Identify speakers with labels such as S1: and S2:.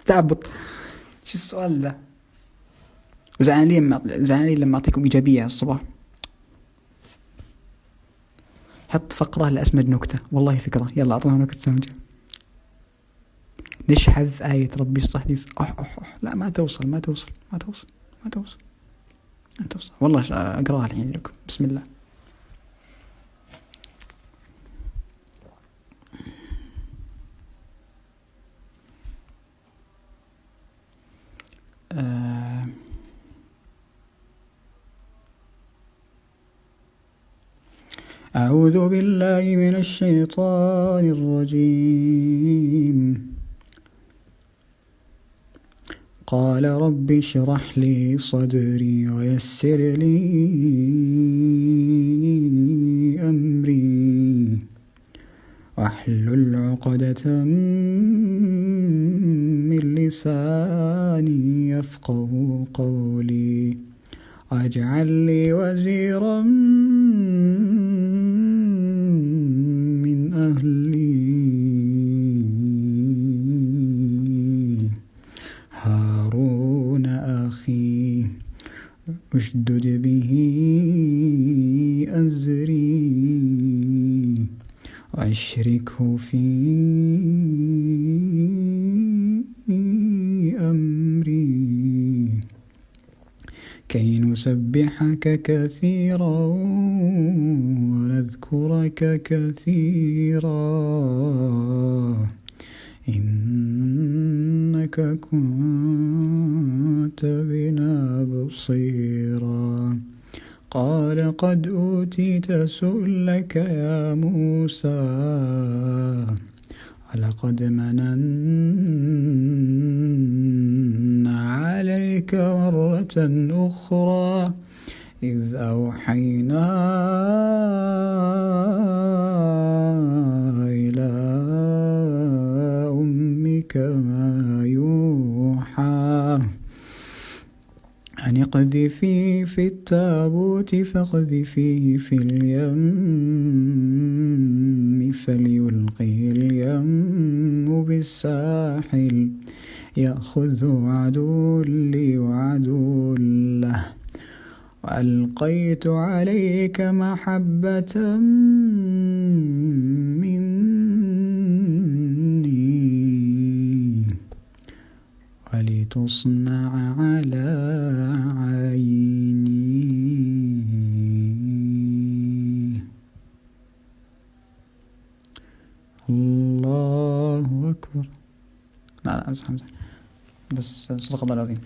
S1: تعبط. شو السؤال ذا؟ زعلانين لما أعطيكم إيجابية على الصباح. حط فقرة لأسمد نكتة، والله فكرة. يلا أعطونا نكتة سمجة. نشحذ آية ربي الصحديث. لا، ما توصل والله. أقرأها الحين لكم. بسم الله. أعوذ بالله من الشيطان الرجيم. قال رب اشرح لي صدري ويسر لي أمري واحلل عقدة من لساني يفقه قولي واجعل لي وزيرا من أهلي هارون أخي أشدد به أزري وأشركه في أمري كي نسبحك كثيرا ونذكرك كثيرا إنك كنت بنا بصيرا. قال قد أوتيت سؤلك يا موسى ولقد مننا عليك مرة أخرى إذ أوحينا إلى أمك ما يوحى أن اقذفيه في التابوت فاقذفيه في اليم فليلقه اليم بالساحل يأخذه عدو لي وعدو له وألقيت عليك محبة مني ولتصنع على عيني. الله أكبر. لا، بس صدق الله العظيم.